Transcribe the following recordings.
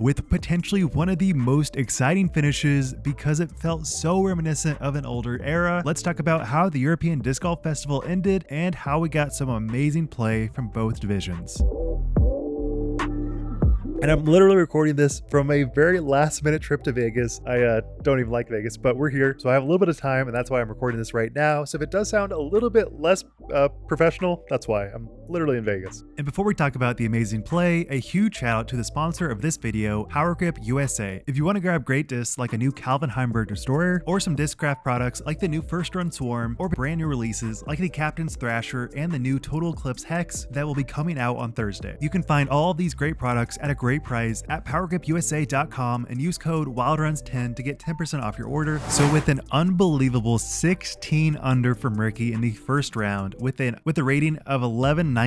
with potentially one of the most exciting finishes because it felt so reminiscent of an older era. Let's talk about how the European Disc Golf Festival ended and how we got some amazing play from both divisions. And I'm literally recording this from a very last minute trip to Vegas. I don't even like Vegas, but we're here. So I have a little bit of time and that's why I'm recording this right now. So if it does sound a little bit less professional, that's why. I'm literally in Vegas. And before we talk about the amazing play, a huge shout out to the sponsor of this video, Power Grip USA. If you want to grab great discs like a new Calvin Heimberg Destroyer or some Discraft products like the new First Run Swarm or brand new releases like the Captain's Thrasher and the new Total Eclipse Hex that will be coming out on Thursday. You can find all of these great products at a great price at powergripusa.com and use code WildRuns10 to get 10% off your order. So with an unbelievable 16 under from Ricky in the first round with a rating of 11-19,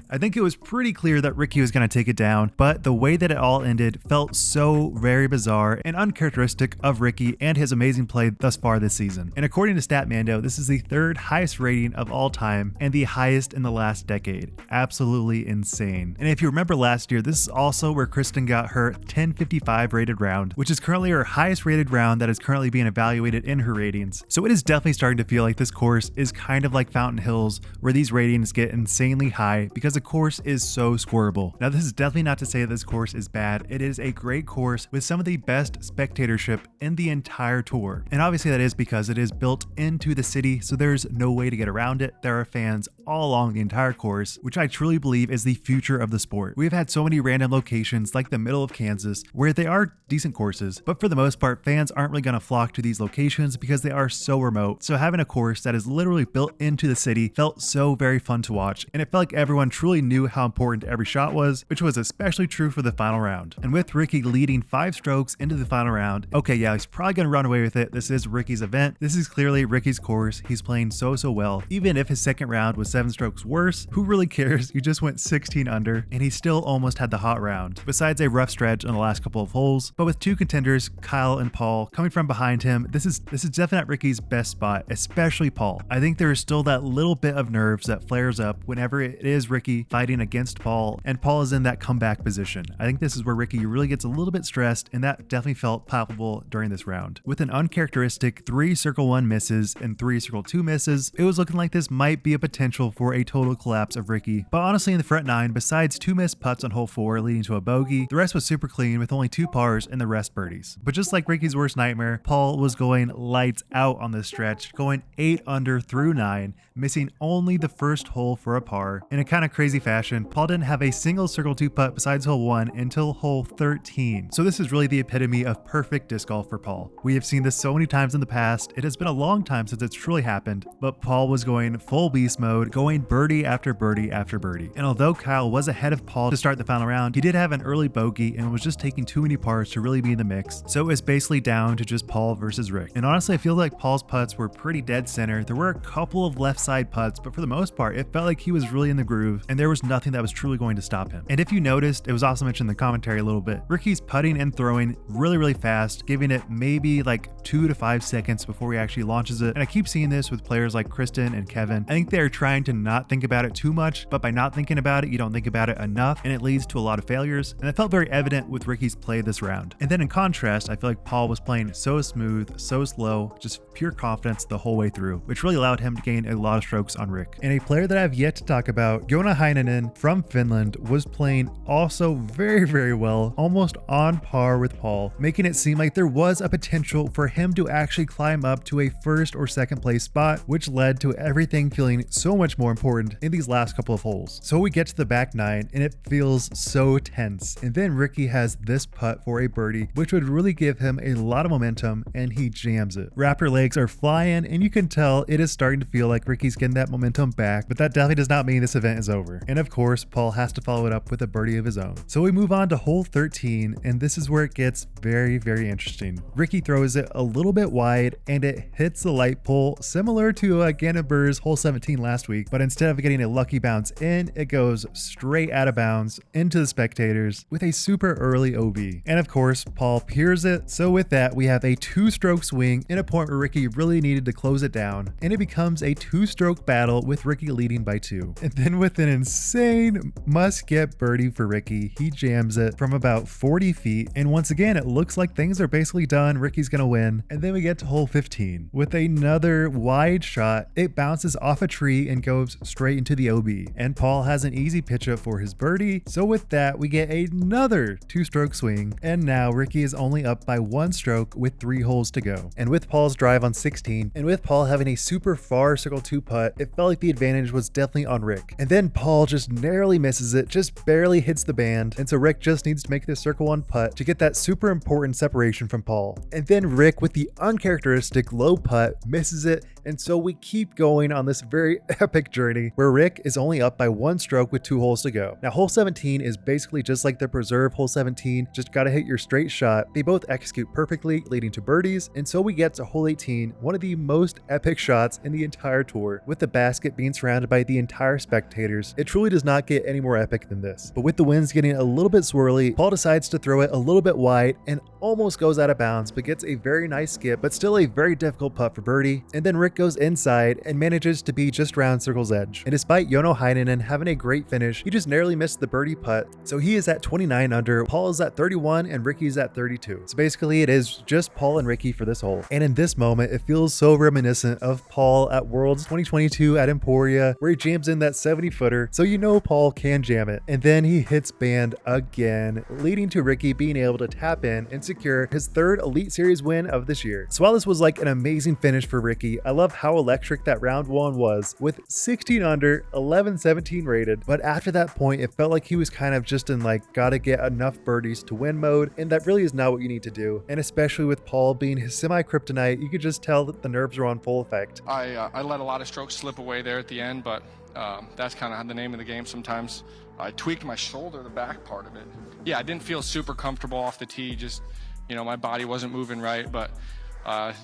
I think it was pretty clear that Ricky was going to take it down, but the way that it all ended felt so very bizarre and uncharacteristic of Ricky and his amazing play thus far this season. And according to Statmando, this is the third highest rating of all time and the highest in the last decade. Absolutely insane. And if you remember last year, this is also where Kristin got her 1055 rated round, which is currently her highest rated round that is currently being evaluated in her ratings. So it is definitely starting to feel like this course is kind of like Fountain Hills, where these ratings get insanely high because the course is so scoreable. Now, this is definitely not to say that this course is bad. It is a great course with some of the best spectatorship in the entire tour. And obviously that is because it is built into the city, so there's no way to get around it. There are fans all along the entire course, which I truly believe is the future of the sport. We've had so many random locations like the middle of Kansas where they are decent courses, but for the most part, fans aren't really going to flock to these locations because they are so remote. So having a course that is literally built into the city felt so very fun to watch, and it felt like everyone truly knew how important every shot was, which was especially true for the final round. And with Ricky leading 5 strokes into the final round, okay, yeah, he's probably going to run away with it. This is Ricky's event. This is clearly Ricky's course. He's playing so well. Even if his second round was 7 strokes worse, who really cares? You just went 16 under, and he still almost had the hot round, besides a rough stretch on the last couple of holes. But with 2 contenders, Kyle and Paul, coming from behind him, this is definitely not Ricky's best spot, especially Paul. I think there is still that little bit of nerves that flares up whenever it is Ricky fighting against Paul, and Paul is in that comeback position. I think this is where Ricky really gets a little bit stressed, and that definitely felt palpable during this round. With an uncharacteristic 3 circle 1 misses and 3 circle 2 misses, it was looking like this might be a potential for a total collapse of Ricky. But honestly, in the front 9, besides 2 missed putts on hole 4 leading to a bogey, the rest was super clean with only 2 pars and the rest birdies. But just like Ricky's worst nightmare, Paul was going lights out on this stretch, going 8 under through 9, missing only the first hole for a par. In a kind of crazy fashion, Paul didn't have a single circle 2 putt besides hole 1 until hole 13. So this is really the epitome of perfect disc golf for Paul. We have seen this so many times in the past. It has been a long time since it's truly happened, but Paul was going full beast mode, going birdie after birdie after birdie. And although Kyle was ahead of Paul to start the final round, he did have an early bogey and was just taking too many pars to really be in the mix. So it was basically down to just Paul versus Rick. And honestly, I feel like Paul's putts were pretty dead center. There were a couple of left side putts, but for the most part, it felt like he was really in the groove and there was nothing that was truly going to stop him. And if you noticed, it was also mentioned in the commentary a little bit, Ricky's putting and throwing really fast, giving it maybe like 2 to 5 seconds before he actually launches it. And I keep seeing this with players like Kristin and Kevin. I think they're trying to not think about it too much, but by not thinking about it, you don't think about it enough, and it leads to a lot of failures. And it felt very evident with Ricky's play this round. And then in contrast, I feel like Paul was playing so smooth, so slow, just pure confidence the whole way through, which really allowed him to gain a lot of strokes on Rick. And a player that I have yet to talk about, Joona Heinenan from Finland, was playing also very well, almost on par with Paul, making it seem like there was a potential for him to actually climb up to a first or second place spot, which led to everything feeling so much more important in these last couple of holes. So we get to the back 9 and it feels so tense. And then Ricky has this putt for a birdie, which would really give him a lot of momentum, and he jams it. Raptor legs are flying, and you can tell it is starting to feel like Ricky's getting that momentum back, but that definitely does not mean this event is over. And of course, Paul has to follow it up with a birdie of his own. So we move on to hole 13, and this is where it gets very interesting. Ricky throws it a little bit wide, and it hits the light pole, similar to Gannon hole 17 last week. week, but instead of getting a lucky bounce in, it goes straight out of bounds into the spectators with a super early OB. And of course, Paul peers it. So with that, we have a 2-stroke swing in a point where Ricky really needed to close it down, and it becomes a 2-stroke battle with Ricky leading by 2. And then with an insane must-get birdie for Ricky, he jams it from about 40 feet, and once again, it looks like things are basically done. Ricky's gonna win. And then we get to hole 15 with another wide shot. It bounces off a tree and goes straight into the OB, and Paul has an easy pitch up for his birdie. So with that, we get another 2-stroke swing, and now Ricky is only up by 1 stroke with 3 holes to go. And with Paul's drive on 16, and with Paul having a super far circle 2 putt, it felt like the advantage was definitely on Rick. And then Paul just narrowly misses it, just barely hits the band, and so Rick just needs to make this circle 1 putt to get that super important separation from Paul. And then Rick, with the uncharacteristic low putt, misses it, and so we keep going on this very epic journey where Rick is only up by 1 stroke with 2 holes to go. Now hole 17 is basically just like the preserve hole 17, just gotta hit your straight shot. They both execute perfectly, leading to birdies, and so we get to hole 18, one of the most epic shots in the entire tour, with the basket being surrounded by the entire spectators. It truly does not get any more epic than this. But with the winds getting a little bit swirly, Paul decides to throw it a little bit wide and almost goes out of bounds, but gets a very nice skip, but still a very difficult putt for birdie. And then Rick goes inside and manages to be just round circle's edge. And despite Joona Heinenan having a great finish, he just narrowly missed the birdie putt. So he is at 29 under, Paul is at 31, and Ricky's at 32. So basically it is just Paul and Ricky for this hole. And in this moment, it feels so reminiscent of Paul at Worlds 2022 at Emporia, where he jams in that 70-footer. So you know Paul can jam it. And then he hits band again, leading to Ricky being able to tap in and secure his 3rd Elite Series win of this year. So while this was like an amazing finish for Ricky, I love how electric that round 1 was, with 16 under, 11-17 rated. But after that point, it felt like he was kind of just in like gotta get enough birdies to win mode, and that really is not what you need to do. And especially with Paul being his semi-kryptonite, you could just tell that the nerves are on full effect. I let a lot of strokes slip away there at the end, but that's kind of the name of the game sometimes. I tweaked my shoulder, the back part of it. Yeah, I didn't feel super comfortable off the tee, just, you know, my body wasn't moving right, but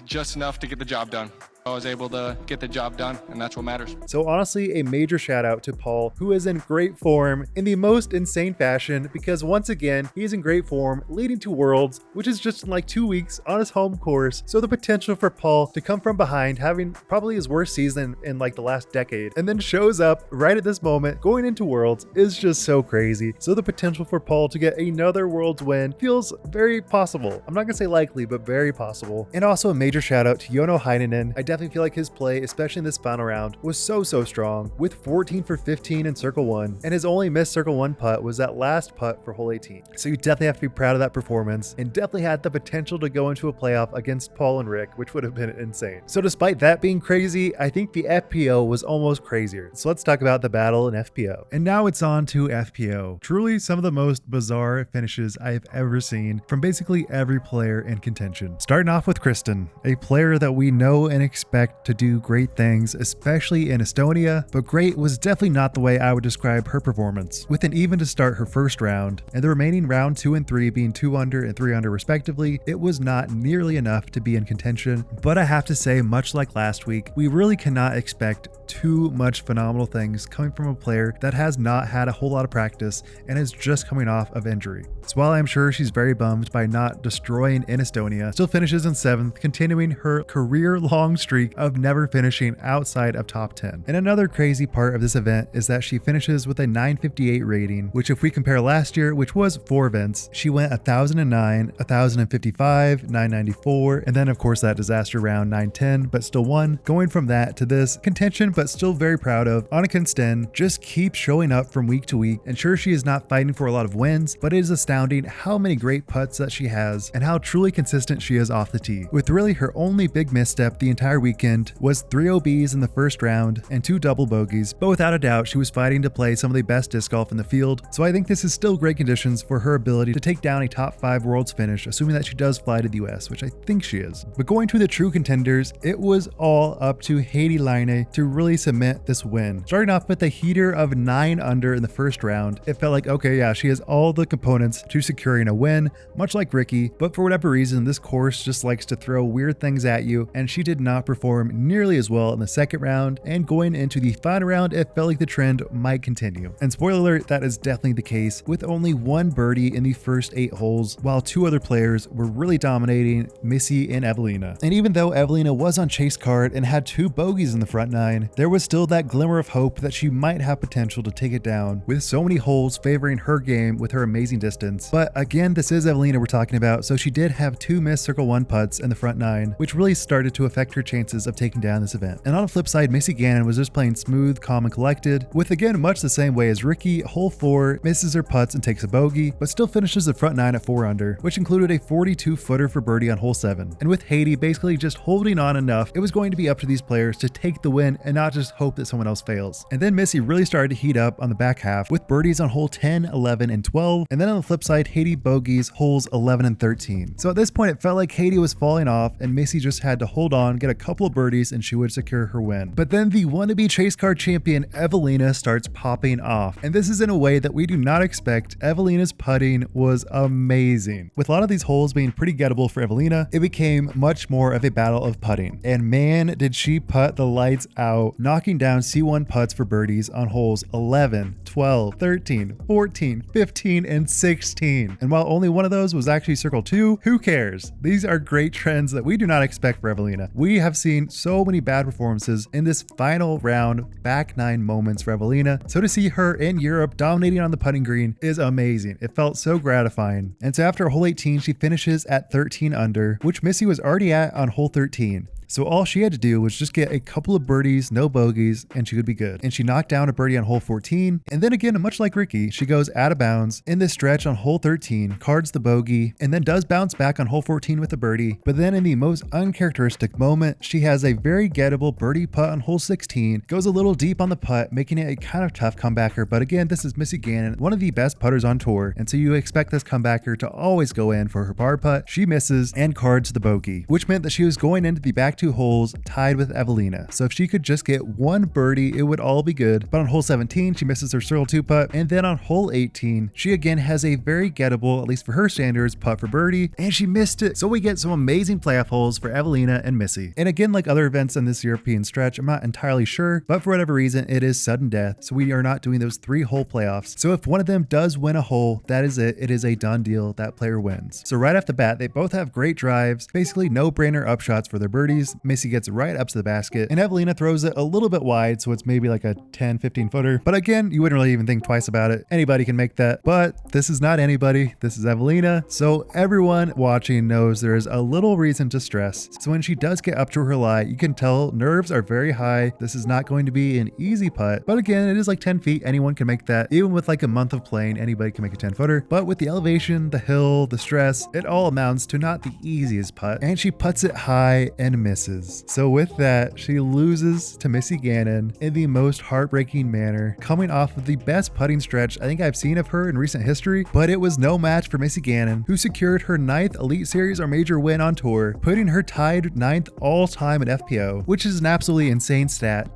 just enough to get the job done. I was able to get the job done, and that's what matters. So honestly, a major shout out to Paul, who is in great form in the most insane fashion, because once again, he's in great form leading to Worlds, which is just in like 2 weeks on his home course. So the potential for Paul to come from behind, having probably his worst season in like the last decade, and then shows up right at this moment going into Worlds is just so crazy. So the potential for Paul to get another Worlds win feels very possible. I'm not gonna say likely, but very possible. And also a major shout out to Joona Heinenan. I definitely feel like his play, especially in this final round, was so strong, with 14 for 15 in circle 1, and his only missed circle 1 putt was that last putt for hole 18. So you definitely have to be proud of that performance, and definitely had the potential to go into a playoff against Paul and Rick, which would have been insane. So despite that being crazy, I think the FPO was almost crazier. So let's talk about the battle in FPO. And now it's on to FPO. Truly some of the most bizarre finishes I've ever seen from basically every player in contention. Starting off with Kristin, a player that we know and expect to do great things, especially in Estonia, but great was definitely not the way I would describe her performance. With an even to start her first round, and the remaining round 2 and 3 being 2 under and 3 under respectively, it was not nearly enough to be in contention. But I have to say, much like last week, we really cannot expect too much phenomenal things coming from a player that has not had a whole lot of practice and is just coming off of injury. So while I'm sure she's very bummed by not destroying in Estonia, still finishes in 7th, continuing her career-long streak of never finishing outside of top 10. And another crazy part of this event is that she finishes with a 958 rating, which if we compare last year, which was 4 events, she went 1,009, 1,055, 994, and then of course that disaster round 910, but still won. Going from that to this contention, but still very proud of, Anniken Steen just keeps showing up from week to week, and sure, she is not fighting for a lot of wins, but it is astounding how many great putts that she has and how truly consistent she is off the tee, with really her only big misstep the entire weekend was 3 OBs in the first round and 2 double bogeys, but without a doubt she was fighting to play some of the best disc golf in the field. So I think this is still great conditions for her ability to take down a top 5 Worlds finish, assuming that she does fly to the US, which I think she is. But going to the true contenders, it was all up to Heidi Laine to really cement this win. Starting off with a heater of 9 under in the first round, it felt like, okay, yeah, she has all the components to securing a win, much like Ricky, but for whatever reason, this course just likes to throw weird things at you, and she did not not perform nearly as well in the second round, and going into the final round, it felt like the trend might continue. And spoiler alert, that is definitely the case, with only one birdie in the first 8 holes, while 2 other players were really dominating, Missy and Eveliina. And even though Eveliina was on chase card and had 2 bogeys in the front 9, there was still that glimmer of hope that she might have potential to take it down, with so many holes favoring her game with her amazing distance. But again, this is Eveliina we're talking about, so she did have 2 missed circle 1 putts in the front 9, which really started to affect her chances of taking down this event. And on the flip side, Missy Gannon was just playing smooth, calm, and collected, with again much the same way as Ricky. Hole 4 misses her putts and takes a bogey, but still finishes the front 9 at 4 under, which included a 42-footer for birdie on hole 7. And with Heidi basically just holding on enough, it was going to be up to these players to take the win and not just hope that someone else fails. And then Missy really started to heat up on the back half, with birdies on hole 10, 11, and 12, and then on the flip side, Heidi bogeys holes 11 and 13. So at this point, it felt like Heidi was falling off, and Missy just had to hold on, get a couple of birdies, and she would secure her win. But then the wannabe chase card champion Eveliina starts popping off, and this is in a way that we do not expect. Eveliina's putting was amazing. With a lot of these holes being pretty gettable for Eveliina, it became much more of a battle of putting. And man, did she putt the lights out, knocking down C1 putts for birdies on holes 11, 12, 13, 14, 15, and 16. And while only one of those was actually circle 2, who cares? These are great trends that we do not expect for Eveliina. We have seen so many bad performances in this final round, back 9 moments for Eveliina. So to see her in Europe dominating on the putting green is amazing. It felt so gratifying. And so after hole 18, she finishes at 13 under, which Missy was already at on hole 13. So all she had to do was just get a couple of birdies, no bogeys, and she would be good. And she knocked down a birdie on hole 14. And then again, much like Ricky, she goes out of bounds in this stretch on hole 13, cards the bogey, and then does bounce back on hole 14 with a birdie. But then in the most uncharacteristic moment, she has a very gettable birdie putt on hole 16, goes a little deep on the putt, making it a kind of tough comebacker. But again, this is Missy Gannon, one of the best putters on tour. And so you expect this comebacker to always go in for her par putt. She misses and cards the bogey, which meant that she was going into the back 2 holes tied with Eveliina. So if she could just get one birdie, it would all be good. But on hole 17, she misses her circle 2 putt. And then on hole 18, she again has a very gettable, at least for her standards, putt for birdie, and she missed it. So we get some amazing playoff holes for Eveliina and Missy. And again, like other events in this European stretch, I'm not entirely sure, but for whatever reason, it is sudden death. So we are not doing those 3-hole playoffs. So if one of them does win a hole, that is it. It is a done deal. That player wins. So right off the bat, they both have great drives, basically no-brainer upshots for their birdies. Missy gets right up to the basket, and Eveliina throws it a little bit wide, so it's maybe like a 10-15 footer. But again, you wouldn't really even think twice about it. Anybody can make that, but this is not anybody. This is Eveliina. So everyone watching knows there is a little reason to stress. So when she does get up to her lie, you can tell nerves are very high. This is not going to be an easy putt, but again, it is like 10 feet. Anyone can make that. Even with like a month of playing, anybody can make a 10 footer. But with the elevation, the hill, the stress, it all amounts to not the easiest putt, and she putts it high and misses. So with that, she loses to Missy Gannon in the most heartbreaking manner, coming off of the best putting stretch I think I've seen of her in recent history. But it was no match for Missy Gannon, who secured her 9th Elite Series or major win on tour, putting her tied 9th all time at FPO, which is an absolutely insane stat.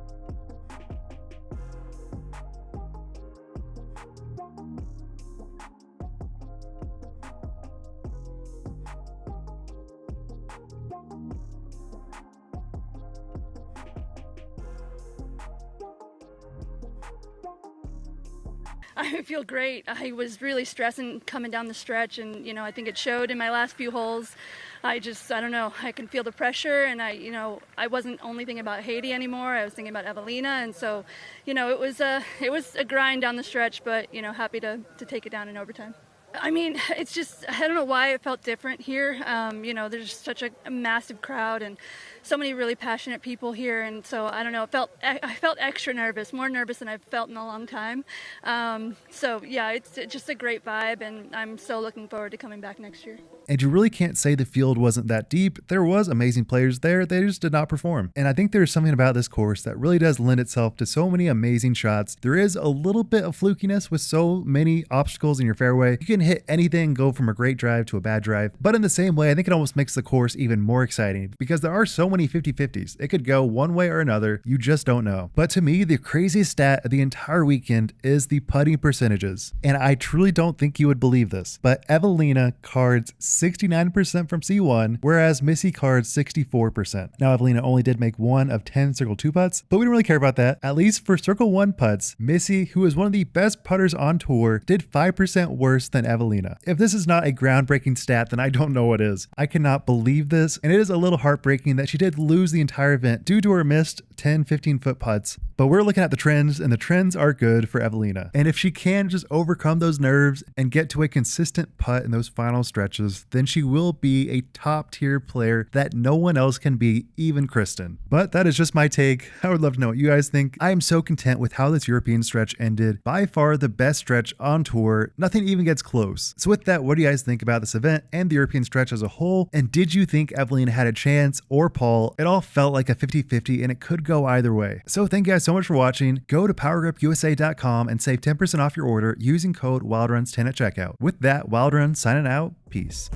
I feel great. I was really stressing coming down the stretch, and I think it showed in my last few holes. I don't know, I can feel the pressure, and I wasn't only thinking about Heidi anymore. I was thinking about Eveliina, and so it was a grind down the stretch, but happy to take it down in overtime. I mean, it's just, I don't know why it felt different here. There's such a massive crowd and so many really passionate people here. And so, I don't know, I felt extra nervous, more nervous than I've felt in a long time. So yeah, it's just a great vibe, and I'm so looking forward to coming back next year. And you really can't say the field wasn't that deep. There was amazing players there. They just did not perform. And I think there's something about this course that really does lend itself to so many amazing shots. There is a little bit of flukiness with so many obstacles in your fairway. You can hit anything, go from a great drive to a bad drive. But in the same way, I think it almost makes the course even more exciting because there are so many 50-50s. It could go one way or another. You just don't know. But to me, the craziest stat of the entire weekend is the putting percentages. And I truly don't think you would believe this, but Eveliina cards 69% from C1, whereas Missy carded 64%. Now, Eveliina only did make 1 of 10 Circle 2 putts, but we don't really care about that. At least for Circle 1 putts, Missy, who is one of the best putters on tour, did 5% worse than Eveliina. If this is not a groundbreaking stat, then I don't know what is. I cannot believe this, and it is a little heartbreaking that she did lose the entire event due to her missed 10, 15-foot putts. But we're looking at the trends, and the trends are good for Eveliina. And if she can just overcome those nerves and get to a consistent putt in those final stretches, then she will be a top-tier player that no one else can be, even Kristin. But that is just my take. I would love to know what you guys think. I am so content with how this European stretch ended. By far the best stretch on tour. Nothing even gets close. So with that, what do you guys think about this event and the European stretch as a whole? And did you think Eveliina had a chance or Paul? It all felt like a 50-50 and it could go either way. So thank you guys so much for watching. Go to powergripusa.com and save 10% off your order using code WildRuns10 at checkout. With that, WildRun signing out. Peace.